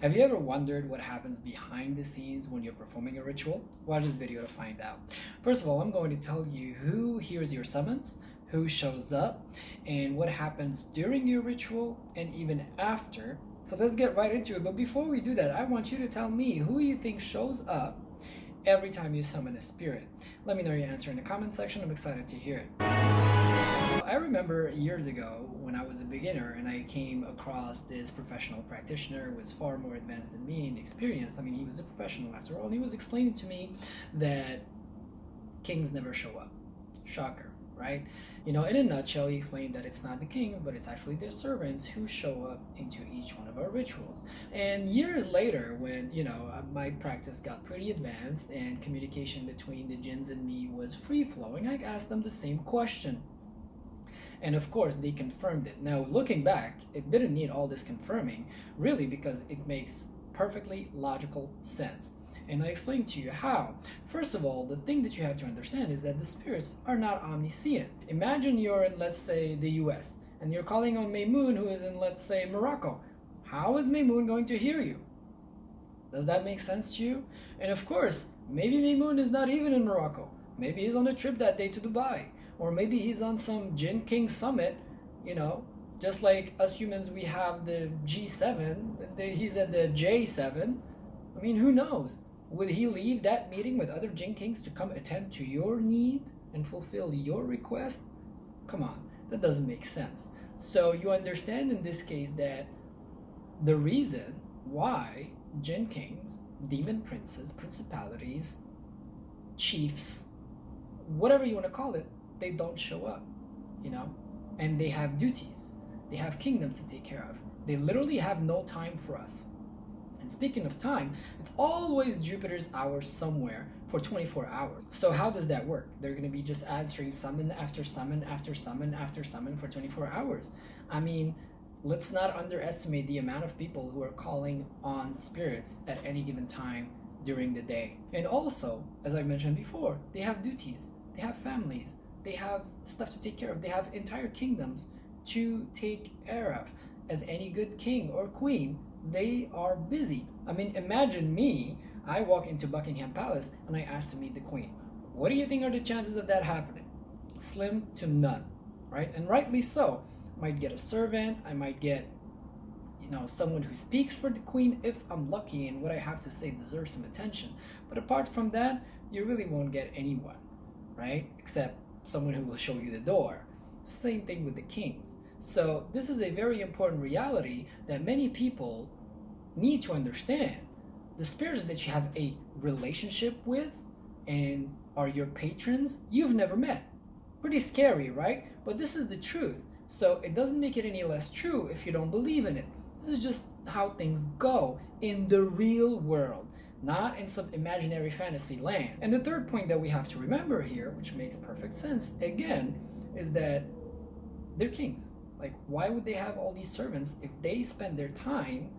Have you ever wondered what happens behind the scenes when you're performing a ritual? Watch this video to find out. First of all, I'm going to tell you who hears your summons, who shows up, and what happens during your ritual and even after. So let's get right into it. But before we do that, I want you to tell me who you think shows up every time you summon a spirit. Let me know your answer in the comment section. I'm excited to hear it. I remember years ago when I was a beginner and I came across this professional practitioner who was far more advanced than me in experience. I mean, he was a professional after all, and he was explaining to me that kings never show up. Shocker, right? In a nutshell, he explained that it's not the kings, but it's actually their servants who show up into each one of our rituals. And years later, when, my practice got pretty advanced and communication between the jinns and me was free-flowing, I asked them the same question. And of course, they confirmed it. Now, looking back, it didn't need all this confirming, really, because it makes perfectly logical sense. And I explained to you how. First of all, the thing that you have to understand is that the spirits are not omniscient. Imagine you're in, let's say, the US, and you're calling on Maymoon, who is in, let's say, Morocco. How is Maymoon going to hear you? Does that make sense to you? And of course, maybe Maymoon is not even in Morocco. Maybe he's on a trip that day to Dubai. Or maybe he's on some Djinn King summit, just like us humans, we have the G7, he's at the J7. I mean, who knows? Would he leave that meeting with other Djinn Kings to come attend to your need and fulfill your request? Come on, that doesn't make sense. So you understand in this case that the reason why Djinn Kings, demon princes, principalities, chiefs, whatever you want to call it, they don't show up, and they have duties. They have kingdoms to take care of. They literally have no time for us. And speaking of time, it's always Jupiter's hours somewhere for 24 hours. So how does that work? They're going to be just answering summon after summon after summon after summon for 24 hours. I mean, let's not underestimate the amount of people who are calling on spirits at any given time during the day. And also, as I mentioned before, they have duties. They have families. They have stuff to take care of. They have entire kingdoms to take care of. As any good king or queen, they are busy. I mean, imagine me, I walk into Buckingham Palace and I ask to meet the queen. What do you think are the chances of that happening? Slim to none, right? And rightly so. I might get a servant, I might get, someone who speaks for the queen if I'm lucky and what I have to say deserves some attention. But apart from that, you really won't get anyone, right? Except someone who will show you the door. Same thing with the kings. So this is a very important reality that many people need to understand. The spirits that you have a relationship with and are your patrons, you've never met. Pretty scary, right? But this is the truth. So it doesn't make it any less true if you don't believe in it. This is just how things go in the real world, not in some imaginary fantasy land. And the third point that we have to remember here, which makes perfect sense, again, is that they're kings. Like, why would they have all these servants if they spend their time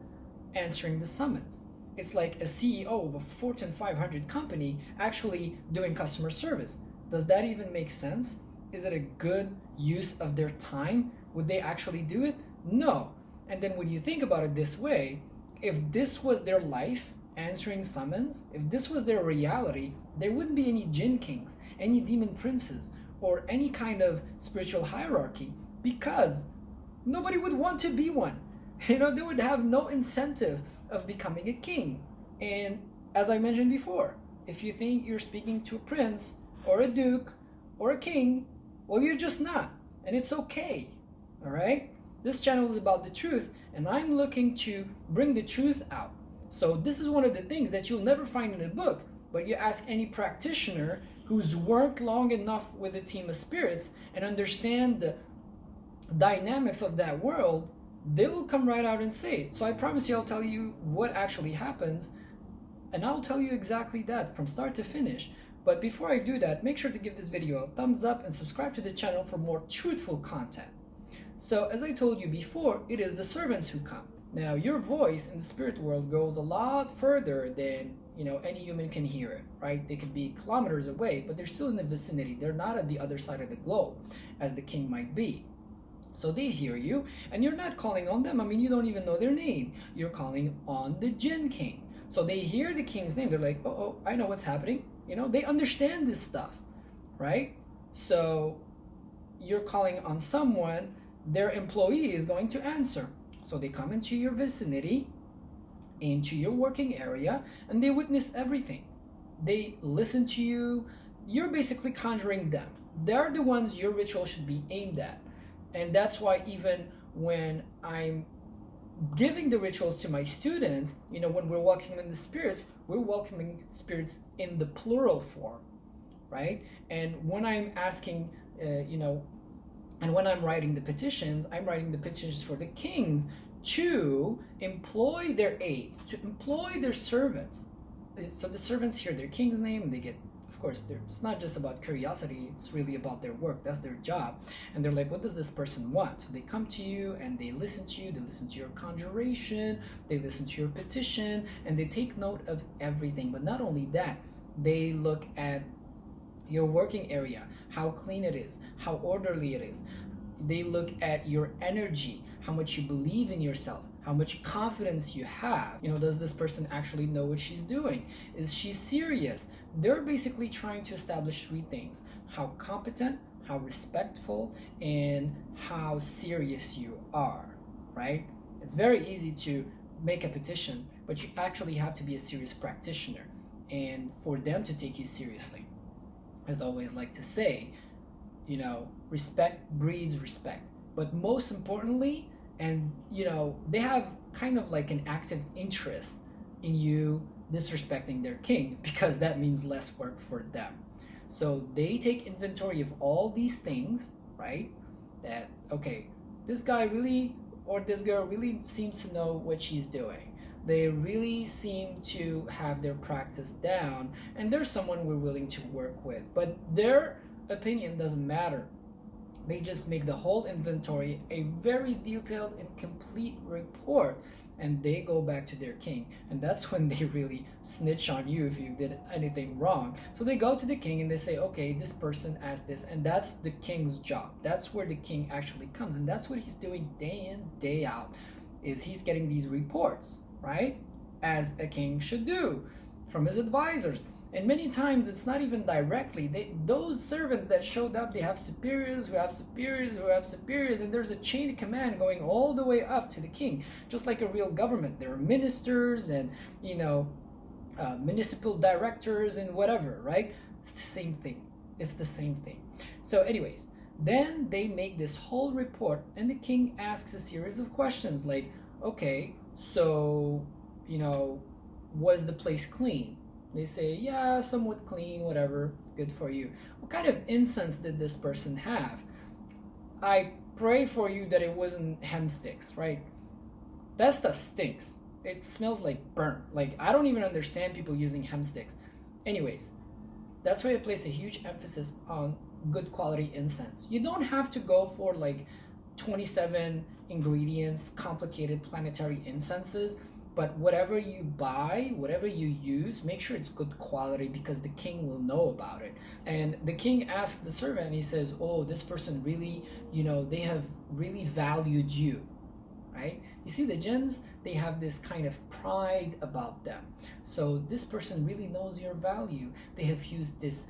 answering the summons? It's like a CEO of a Fortune 500 company actually doing customer service. Does that even make sense? Is it a good use of their time? Would they actually do it? No. And then when you think about it this way, if this was their life, answering summons, if this was their reality, there wouldn't be any Djinn Kings, any demon princes, or any kind of spiritual hierarchy, because nobody would want to be one. They would have no incentive of becoming a king. And as I mentioned before, if you think you're speaking to a prince or a duke or a king, well, you're just not. And it's okay. All right? This channel is about the truth, and I'm looking to bring the truth out. So this is one of the things that you'll never find in a book, but you ask any practitioner who's worked long enough with a team of spirits and understand the dynamics of that world, they will come right out and say it. So I promise you, I'll tell you what actually happens, and I'll tell you exactly that from start to finish. But before I do that, make sure to give this video a thumbs up and subscribe to the channel for more truthful content. So as I told you before, it is the servants who come. Now, your voice in the spirit world goes a lot further than any human can hear it, right? They could be kilometers away, but they're still in the vicinity. They're not at the other side of the globe, as the king might be. So they hear you, and you're not calling on them. I mean, you don't even know their name. You're calling on the Djinn King. So they hear the king's name. They're like, oh, I know what's happening. You know, they understand this stuff, right? So you're calling on someone, their employee is going to answer. So they come into your vicinity, into your working area, and they witness everything. They listen to you. You're basically conjuring them. They're the ones your ritual should be aimed at. And that's why even when I'm giving the rituals to my students, you know, when we're welcoming the spirits, we're welcoming spirits in the plural form, right? And when I'm asking, and when I'm writing the petitions, I'm writing the petitions for the kings to employ their aides, to employ their servants. So the servants hear their king's name, and they get, of course, it's not just about curiosity, it's really about their work. That's their job. And they're like, what does this person want? So they come to you and they listen to you, they listen to your conjuration, they listen to your petition, and they take note of everything. But not only that, they look at your working area, how clean it is, how orderly it is. They look at your energy, how much you believe in yourself, how much confidence you have. You know, does this person actually know what she's doing? Is she serious? They're basically trying to establish three things: how competent, how respectful, and how serious you are, right? It's very easy to make a petition, but you actually have to be a serious practitioner, and for them to take you seriously. As I always like to say, you know, respect breeds respect. But most importantly, and you know, they have kind of like an active interest in you disrespecting their king, because that means less work for them. So they take inventory of all these things, right? That, okay, this guy really, or this girl really seems to know what she's doing. They really seem to have their practice down, and there's someone we're willing to work with. But their opinion doesn't matter. They just make the whole inventory a very detailed and complete report, and they go back to their king. And that's when they really snitch on you if you did anything wrong. So they go to the king and they say, okay, this person asked this, and that's the king's job. That's where the king actually comes, and that's what he's doing day in, day out, is he's getting these reports, right? As a king should do, from his advisors. And many times it's not even directly. Those servants that showed up, they have superiors who have superiors who have superiors, and there's a chain of command going all the way up to the king, just like a real government. There are ministers and, you know, municipal directors and whatever, right? It's the same thing. It's the same thing. So anyways, then they make this whole report, and the king asks a series of questions like, okay, so, you know, was the place clean? They say, yeah, somewhat clean, whatever, good for you. What kind of incense did this person have? I pray for you that it wasn't hemp sticks, right? That stuff stinks. It smells like burnt. Like, I don't even understand people using hemp sticks. Anyways, that's why I place a huge emphasis on good quality incense. You don't have to go for like 27 ingredients, complicated planetary incenses. But whatever you buy, whatever you use, make sure it's good quality, because the king will know about it. And the king asks the servant, and he says, oh, this person really, you know, they have really valued you, right? You see, the jinns, they have this kind of pride about them. So this person really knows your value. They have used this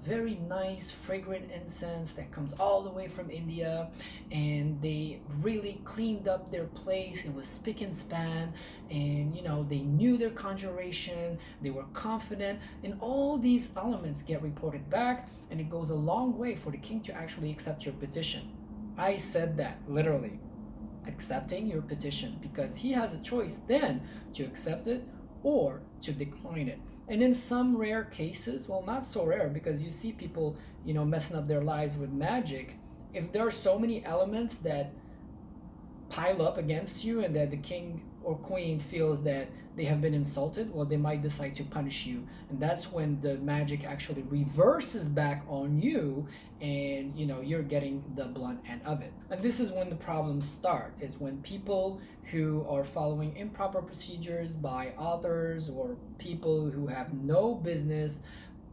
very nice, fragrant incense that comes all the way from India, and they really cleaned up their place. It was spick and span, and, you know, they knew their conjuration. They were confident, and all these elements get reported back, and it goes a long way for the king to actually accept your petition. I said that, literally. Accepting your petition, because he has a choice then to accept it or to decline it. And in some rare cases, well, not so rare, because you see people, you know, messing up their lives with magic. If there are so many elements that pile up against you and that the king or queen feels that they have been insulted, well, they might decide to punish you. And that's when the magic actually reverses back on you, and, you know, you're getting the blunt end of it. And this is when the problems start, is when people who are following improper procedures by authors or people who have no business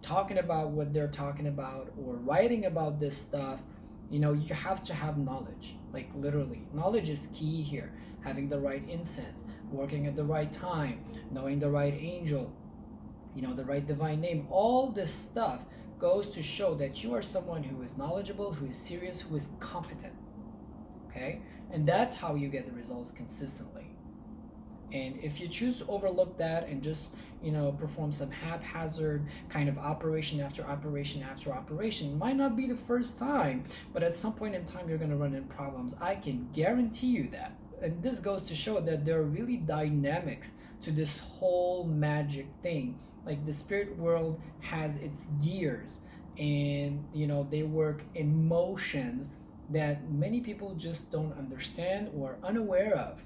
talking about what they're talking about or writing about this stuff, You know, you have to have knowledge, like literally. Knowledge is key here. Having the right incense, working at the right time, knowing the right angel, you know, the right divine name. All this stuff goes to show that you are someone who is knowledgeable, who is serious, who is competent. Okay? And that's how you get the results consistently. And if you choose to overlook that and just, you know, perform some haphazard kind of operation after operation after operation, it might not be the first time, but at some point in time you're going to run into problems. I can guarantee you that. And this goes to show that there are really dynamics to this whole magic thing. Like the spirit world has its gears, and you know, they work in motions that many people just don't understand or are unaware of.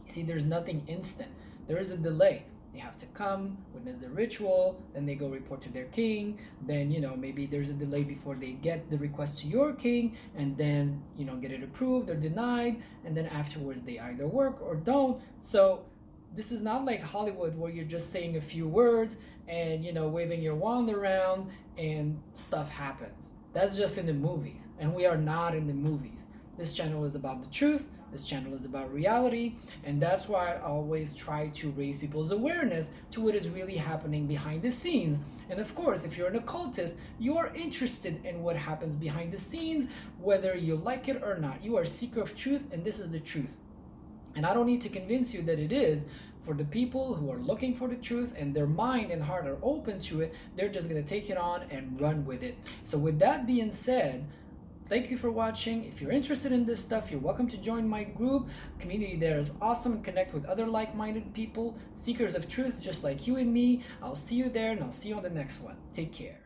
See, there's nothing instant. There is a delay. They have to come, witness the ritual, then they go report to their king, then, you know, maybe there's a delay before they get the request to your king, and then, you know, get it approved or denied, and then afterwards they either work or don't. So this is not like Hollywood where you're just saying a few words and, you know, waving your wand around and stuff happens. That's just in the movies, and we are not in the movies. This channel is about the truth. This channel is about reality, and that's why I always try to raise people's awareness to what is really happening behind the scenes. And of course, if you're an occultist, you are interested in what happens behind the scenes, whether you like it or not. You are a seeker of truth, and this is the truth. And I don't need to convince you that it is. For the people who are looking for the truth and their mind and heart are open to it, they're just going to take it on and run with it. So with that being said, thank you for watching. If you're interested in this stuff, you're welcome to join my group. Community there is awesome. Connect with other like-minded people, seekers of truth just like you and me. I'll see you there, and I'll see you on the next one. Take care.